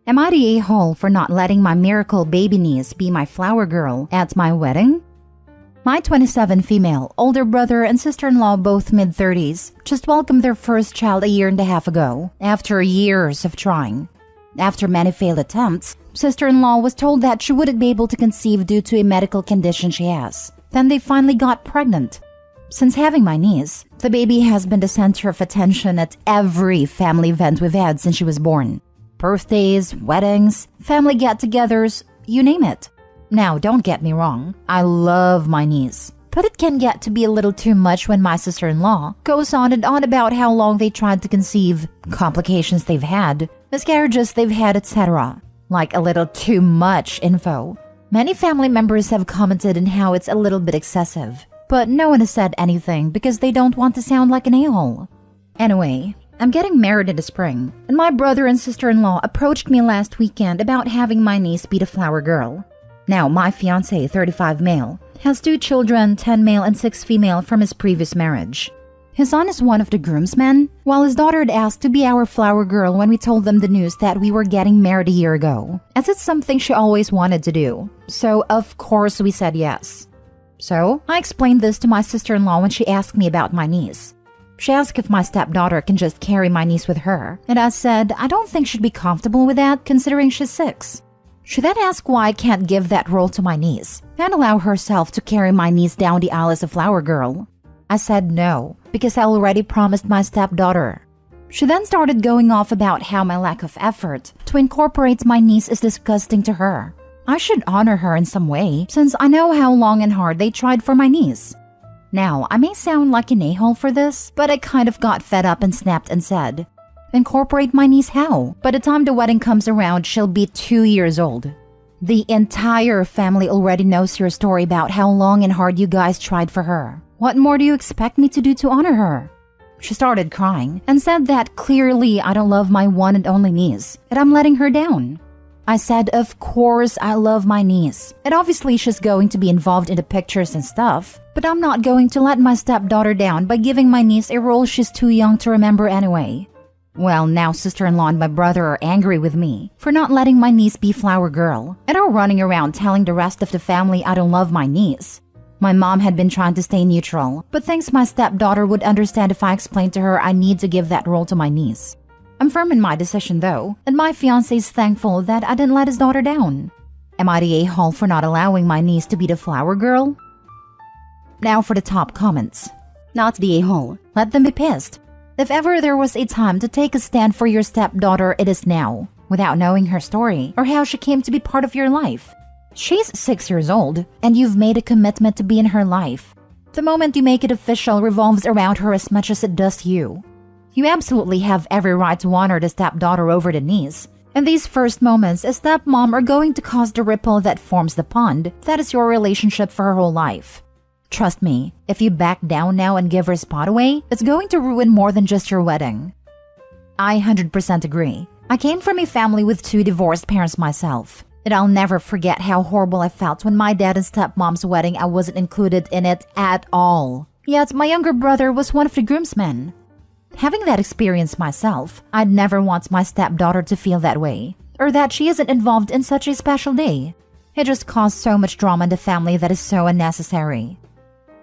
Am I the a-hole for not letting my miracle baby niece be my flower girl at my wedding? My 27 female, older brother and sister-in-law, both mid-30s, just welcomed their first child a year and a half ago, after years of trying. After many failed attempts, sister-in-law was told that she wouldn't be able to conceive due to a medical condition she has. Then they finally got pregnant. Since having my niece, the baby has been the center of attention at every family event we've had since she was born. Birthdays, weddings, family get-togethers, you name it. Now, don't get me wrong, I love my niece. But it can get to be a little too much when my sister-in-law goes on and on about how long they tried to conceive, complications they've had, miscarriages they've had, etc. Like a little too much info. Many family members have commented on how it's a little bit excessive. But no one has said anything because they don't want to sound like an a-hole. Anyway, I'm getting married in the spring, and my brother and sister-in-law approached me last weekend about having my niece be the flower girl. Now, my fiancé, 35 male, has 2 children, 10 male and 6 female from his previous marriage. His son is one of the groomsmen, while his daughter had asked to be our flower girl when we told them the news that we were getting married a year ago, as it's something she always wanted to do. So, of course, we said yes. So, I explained this to my sister-in-law when she asked me about my niece. She asked if my stepdaughter can just carry my niece with her, and I said I don't think she'd be comfortable with that considering she's 6. She then asked why I can't give that role to my niece and allow herself to carry my niece down the aisle as a flower girl. I said no, because I already promised my stepdaughter. She then started going off about how my lack of effort to incorporate my niece is disgusting to her. I should honor her in some way, since I know how long and hard they tried for my niece. Now, I may sound like an a-hole for this, but I kind of got fed up and snapped and said, incorporate my niece how? By the time the wedding comes around, she'll be 2 years old. The entire family already knows your story about how long and hard you guys tried for her. What more do you expect me to do to honor her? She started crying and said that clearly I don't love my one and only niece, and I'm letting her down. I said, of course I love my niece, and obviously she's going to be involved in the pictures and stuff, but I'm not going to let my stepdaughter down by giving my niece a role she's too young to remember anyway. Well, now sister-in-law and my brother are angry with me for not letting my niece be flower girl, and are running around telling the rest of the family I don't love my niece. My mom had been trying to stay neutral, but thinks my stepdaughter would understand if I explained to her I need to give that role to my niece. I'm firm in my decision though, and my fiancé is thankful that I didn't let his daughter down. Am I the a-hole for not allowing my niece to be the flower girl? Now for the top comments. Not the a-hole. Let them be pissed. If ever there was a time to take a stand for your stepdaughter, it is now, without knowing her story or how she came to be part of your life. She's 6 years old, and you've made a commitment to be in her life. The moment you make it official revolves around her as much as it does you. You absolutely have every right to honor the stepdaughter over the niece. And these first moments as stepmom are going to cause the ripple that forms the pond that is your relationship for her whole life. Trust me, if you back down now and give her spot away, it's going to ruin more than just your wedding. I 100% agree. I came from a family with 2 divorced parents myself, and I'll never forget how horrible I felt when my dad and stepmom's wedding I wasn't included in it at all. Yet my younger brother was one of the groomsmen. Having that experience myself, I'd never want my stepdaughter to feel that way, or that she isn't involved in such a special day. It just caused so much drama in the family that is so unnecessary.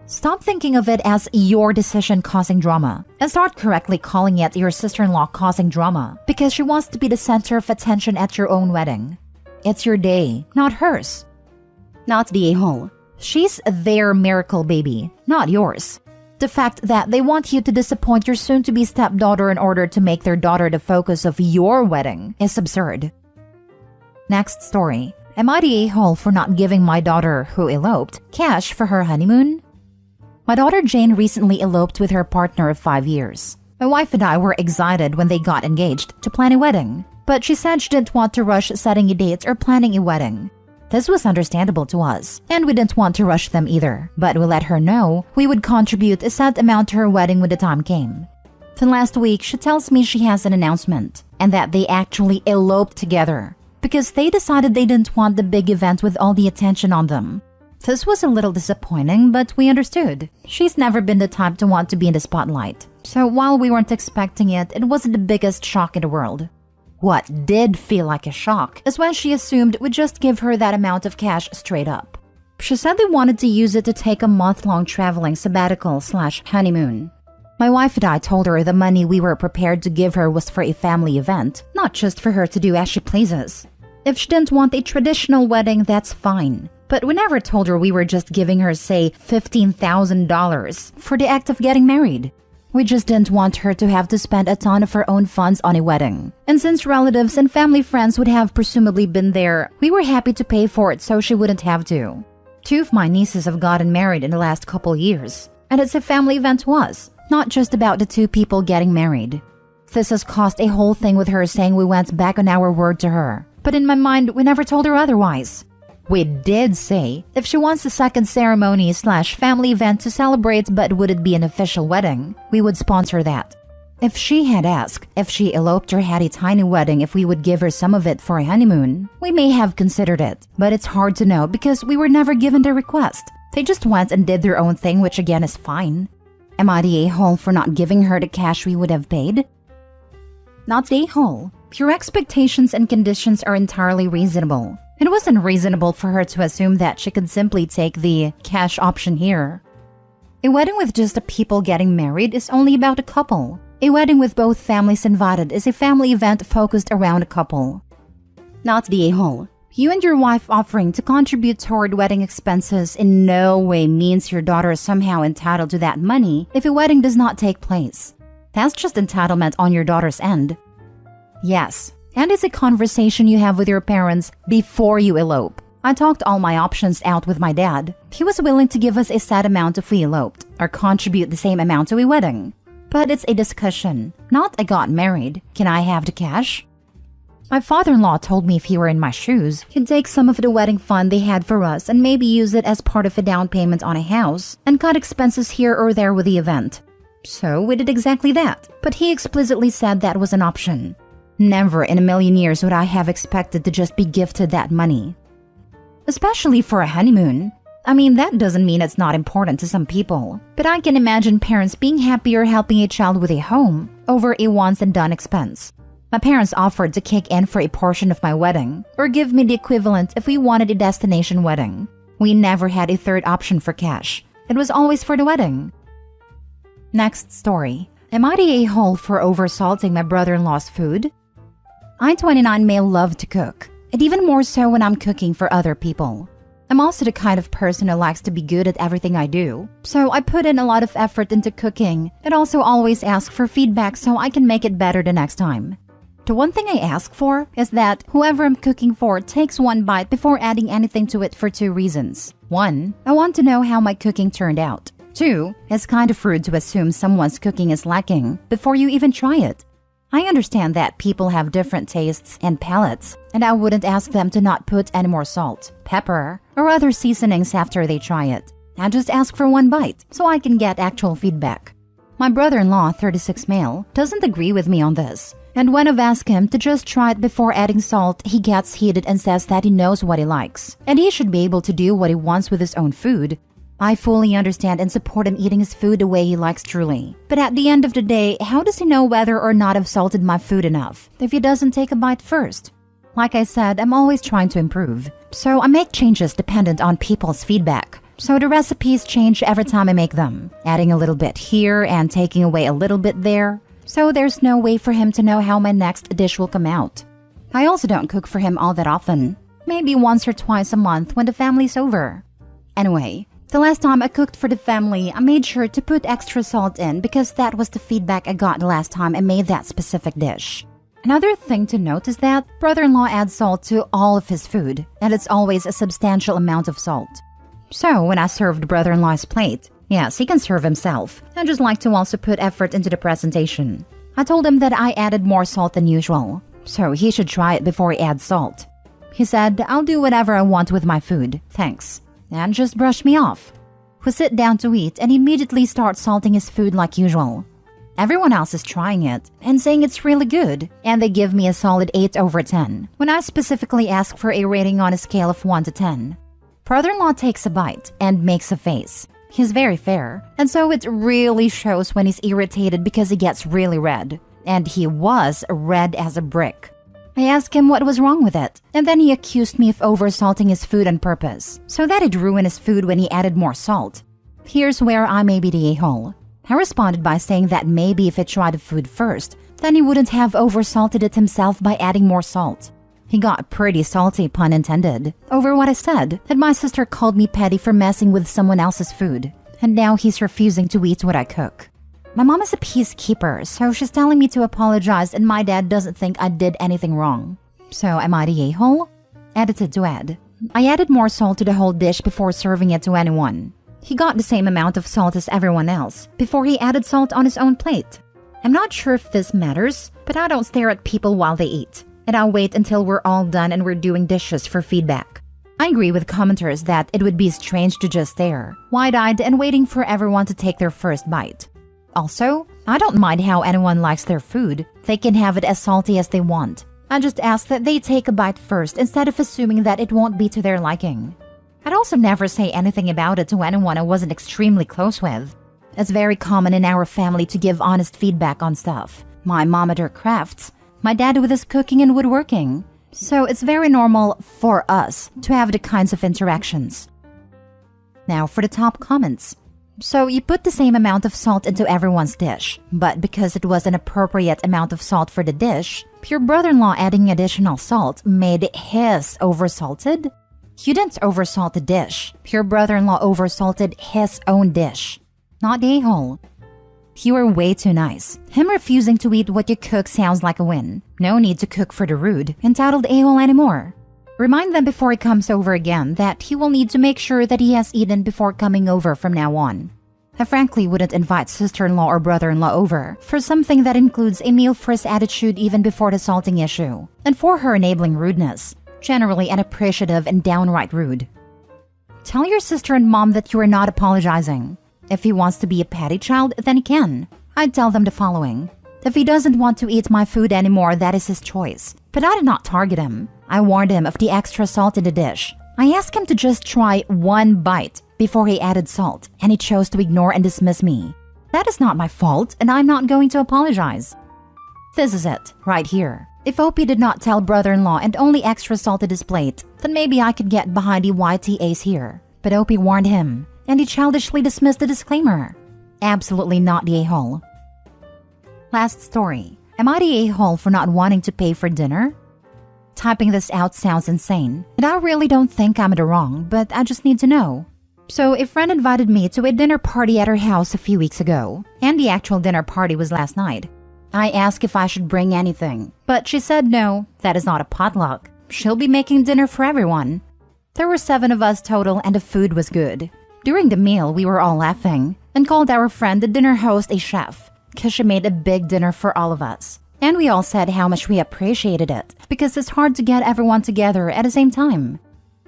Stop thinking of it as your decision causing drama, and start correctly calling it your sister-in-law causing drama, because she wants to be the center of attention at your own wedding. It's your day, not hers. Not the a-hole. She's their miracle baby, not yours. The fact that they want you to disappoint your soon-to-be stepdaughter in order to make their daughter the focus of your wedding is absurd. Next story. Am I the a-hole for not giving my daughter, who eloped, cash for her honeymoon? My daughter Jane recently eloped with her partner of 5 years. My wife and I were excited when they got engaged to plan a wedding, but she said she didn't want to rush setting a date or planning a wedding. This was understandable to us, and we didn't want to rush them either, but we let her know we would contribute a set amount to her wedding when the time came. Then last week, she tells me she has an announcement, and that they actually eloped together, because they decided they didn't want the big event with all the attention on them. This was a little disappointing, but we understood. She's never been the type to want to be in the spotlight, so while we weren't expecting it, it wasn't the biggest shock in the world. What did feel like a shock is when she assumed we'd just give her that amount of cash straight up. She said they wanted to use it to take a month-long traveling sabbatical/honeymoon. My wife and I told her the money we were prepared to give her was for a family event, not just for her to do as she pleases. If she didn't want a traditional wedding, that's fine. But we never told her we were just giving her, say, $15,000 for the act of getting married. We just didn't want her to have to spend a ton of her own funds on a wedding. And since relatives and family friends would have presumably been there, we were happy to pay for it so she wouldn't have to. 2 of my nieces have gotten married in the last couple years, and it's a family event to us, not just about the 2 people getting married. This has caused a whole thing with her saying we went back on our word to her. But in my mind, we never told her otherwise. We did say if she wants a second ceremony/family event to celebrate but would it be an official wedding, we would sponsor that. If she had asked if she eloped or had a tiny wedding if we would give her some of it for a honeymoon, we may have considered it, but it's hard to know because we were never given the request. They just went and did their own thing, which again is fine. Am I the a-hole for not giving her the cash we would have paid? Not the a-hole. Your expectations and conditions are entirely reasonable. It wasn't reasonable for her to assume that she could simply take the cash option here. A wedding with just the people getting married is only about a couple. A wedding with both families invited is a family event focused around a couple. Not the a-hole. You and your wife offering to contribute toward wedding expenses in no way means your daughter is somehow entitled to that money if a wedding does not take place. That's just entitlement on your daughter's end. Yes, and it's a conversation you have with your parents before you elope. I talked all my options out with my dad. He was willing to give us a set amount if we eloped, or contribute the same amount to a wedding. But it's a discussion, not I got married. Can I have the cash? My father-in-law told me if he were in my shoes, he'd take some of the wedding fund they had for us and maybe use it as part of a down payment on a house and cut expenses here or there with the event. So we did exactly that, but he explicitly said that was an option. Never in a million years would I have expected to just be gifted that money. Especially for a honeymoon. I mean, that doesn't mean it's not important to some people, but I can imagine parents being happier helping a child with a home over a once-and-done expense. My parents offered to kick in for a portion of my wedding, or give me the equivalent if we wanted a destination wedding. We never had a third option for cash. It was always for the wedding. Next story. Am I the a-hole for oversalting my brother-in-law's food? I, 29, may love to cook, and even more so when I'm cooking for other people. I'm also the kind of person who likes to be good at everything I do, so I put in a lot of effort into cooking and also always ask for feedback so I can make it better the next time. The one thing I ask for is that whoever I'm cooking for takes one bite before adding anything to it for 2 reasons. 1, I want to know how my cooking turned out. 2, it's kind of rude to assume someone's cooking is lacking before you even try it. I understand that people have different tastes and palates, and I wouldn't ask them to not put any more salt, pepper, or other seasonings after they try it. I just ask for one bite so I can get actual feedback. My brother-in-law, 36 male, doesn't agree with me on this, and when I've asked him to just try it before adding salt, he gets heated and says that he knows what he likes, and he should be able to do what he wants with his own food. I fully understand and support him eating his food the way he likes truly. But at the end of the day, how does he know whether or not I've salted my food enough if he doesn't take a bite first? Like I said, I'm always trying to improve. So I make changes dependent on people's feedback. So the recipes change every time I make them, adding a little bit here and taking away a little bit there. So there's no way for him to know how my next dish will come out. I also don't cook for him all that often. Maybe once or twice a month when the family's over. Anyway, the last time I cooked for the family, I made sure to put extra salt in because that was the feedback I got the last time I made that specific dish. Another thing to note is that brother-in-law adds salt to all of his food, and it's always a substantial amount of salt. So when I served brother-in-law's plate, yes, he can serve himself. I just like to also put effort into the presentation. I told him that I added more salt than usual, so he should try it before he adds salt. He said, "I'll do whatever I want with my food, thanks," and just brushed me off. We sit down to eat and he immediately starts salting his food like usual. Everyone else is trying it and saying it's really good, and they give me a solid 8 over 10 when I specifically ask for a rating on a scale of 1 to 10. Brother-in-law takes a bite and makes a face. He's very fair, and so it really shows when he's irritated because he gets really red. And he was red as a brick. I asked him what was wrong with it, and then he accused me of oversalting his food on purpose, so that it'd ruin his food when he added more salt. Here's where I may be the a-hole. I responded by saying that maybe if he tried the food first, then he wouldn't have oversalted it himself by adding more salt. He got pretty salty, pun intended, over what I said, that my sister called me petty for messing with someone else's food, and now he's refusing to eat what I cook. My mom is a peacekeeper, so she's telling me to apologize, and my dad doesn't think I did anything wrong. So am I the a-hole? Edited to add. I added more salt to the whole dish before serving it to anyone. He got the same amount of salt as everyone else before he added salt on his own plate. I'm not sure if this matters, but I don't stare at people while they eat, and I'll wait until we're all done and we're doing dishes for feedback. I agree with commenters that it would be strange to just stare, wide-eyed and waiting for everyone to take their first bite. Also, I don't mind how anyone likes their food. They can have it as salty as they want. I just ask that they take a bite first instead of assuming that it won't be to their liking. I'd also never say anything about it to anyone I wasn't extremely close with. It's very common in our family to give honest feedback on stuff. My mom at her crafts, my dad with his cooking and woodworking. So it's very normal for us to have the kinds of interactions. Now for the top comments. So you put the same amount of salt into everyone's dish, but because it was an appropriate amount of salt for the dish, your brother-in-law adding additional salt made his oversalted? You didn't oversalt the dish. Your brother-in-law oversalted his own dish. Not the a-hole. You are way too nice. Him refusing to eat what you cook sounds like a win. No need to cook for the rude, entitled a-hole anymore. Remind them before he comes over again that he will need to make sure that he has eaten before coming over from now on. I frankly wouldn't invite sister-in-law or brother-in-law over for something that includes a meal-first attitude even before the salting issue, and for her enabling rudeness, generally unappreciative and downright rude. Tell your sister and mom that you are not apologizing. If he wants to be a petty child, then he can. I'd tell them the following. If he doesn't want to eat my food anymore, that is his choice. But I did not target him. I warned him of the extra salt in the dish. I asked him to just try one bite before he added salt, and he chose to ignore and dismiss me. That is not my fault, and I'm not going to apologize. This is it, right here. If Opie did not tell brother-in-law and only extra salted his plate, then maybe I could get behind the YTAs here. But Opie warned him, and he childishly dismissed the disclaimer. Absolutely not the a-hole. Last story. Am I the a-hole for not wanting to pay for dinner? Typing this out sounds insane, and I really don't think I'm in the wrong, but I just need to know. So a friend invited me to a dinner party at her house a few weeks ago, and the actual dinner party was last night. I asked if I should bring anything, but she said no, that is not a potluck. She'll be making dinner for everyone. There were 7 of us total and the food was good. During the meal, we were all laughing and called our friend the dinner host a chef, because she made a big dinner for all of us. And we all said how much we appreciated it, because it's hard to get everyone together at the same time.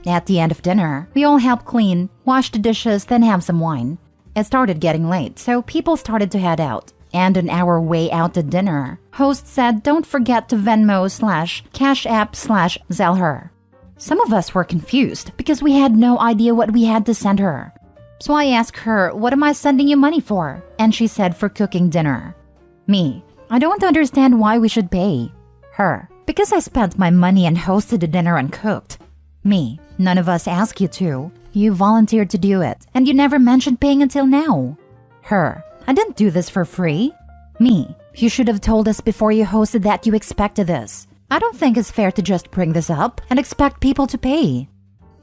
At the end of dinner, we all helped clean, wash the dishes, then have some wine. It started getting late, so people started to head out. And on our way out to dinner, host said don't forget to Venmo/Cash App/Zelle her. Some of us were confused because we had no idea what we had to send her. So I asked her, what am I sending you money for? And she said for cooking dinner. Me, I don't understand why we should pay. Her, because I spent my money and hosted the dinner and cooked. Me, none of us asked you to. You volunteered to do it, and you never mentioned paying until now. Her, I didn't do this for free. Me, you should have told us before you hosted that you expected this. I don't think it's fair to just bring this up and expect people to pay.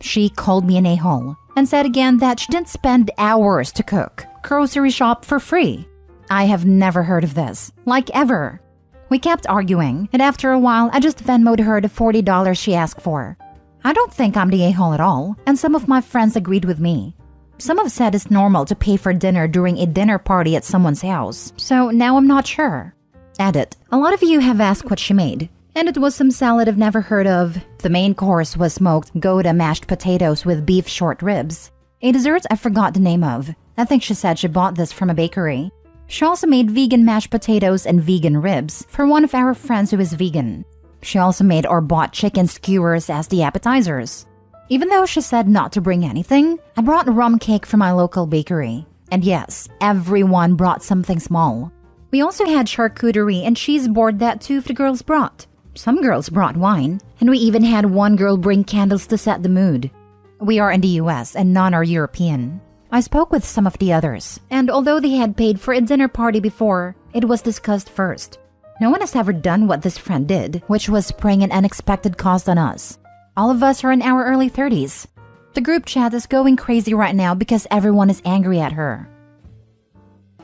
She called me an a-hole and said again that she didn't spend hours to cook, grocery shop for free. I have never heard of this, like ever. We kept arguing, and after a while, I just Venmo'd her the $40 she asked for. I don't think I'm the a-hole at all, and some of my friends agreed with me. Some have said it's normal to pay for dinner during a dinner party at someone's house, so now I'm not sure. Edit. A lot of you have asked what she made, and it was some salad I've never heard of. The main course was smoked Gouda mashed potatoes with beef short ribs. A dessert I forgot the name of. I think she said she bought this from a bakery. She also made vegan mashed potatoes and vegan ribs for one of our friends who is vegan. She also made or bought chicken skewers as the appetizers. Even though she said not to bring anything, I brought rum cake from my local bakery. And yes, everyone brought something small. We also had charcuterie and cheese board that 2 of the girls brought. Some girls brought wine, and we even had one girl bring candles to set the mood. We are in the US and none are European. I spoke with some of the others, and although they had paid for a dinner party before, it was discussed first. No one has ever done what this friend did, which was spring an unexpected cost on us. All of us are in our early 30s. The group chat is going crazy right now because everyone is angry at her.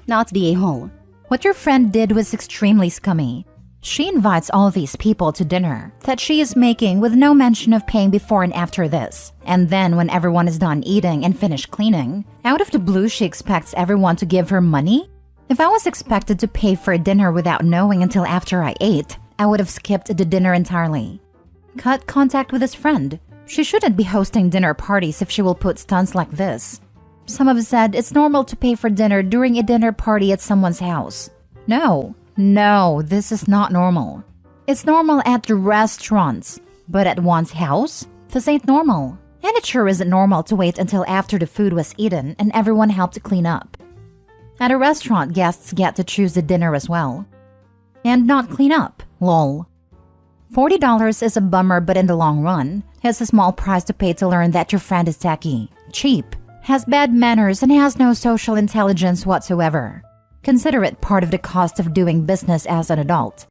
Not the a-hole. What your friend did was extremely scummy. She invites all these people to dinner that she is making with no mention of paying before and after this. And then when everyone is done eating and finished cleaning, out of the blue she expects everyone to give her money? If I was expected to pay for a dinner without knowing until after I ate, I would have skipped the dinner entirely. Cut contact with his friend. She shouldn't be hosting dinner parties if she will put stunts like this. Some have said it's normal to pay for dinner during a dinner party at someone's house. No, this is not normal. It's normal at the restaurants, but at one's house? This ain't normal. And it sure isn't normal to wait until after the food was eaten and everyone helped to clean up. At a restaurant, guests get to choose the dinner as well. And not clean up, lol. $40 is a bummer, but in the long run, it's a small price to pay to learn that your friend is tacky, cheap, has bad manners, and has no social intelligence whatsoever. Consider it part of the cost of doing business as an adult.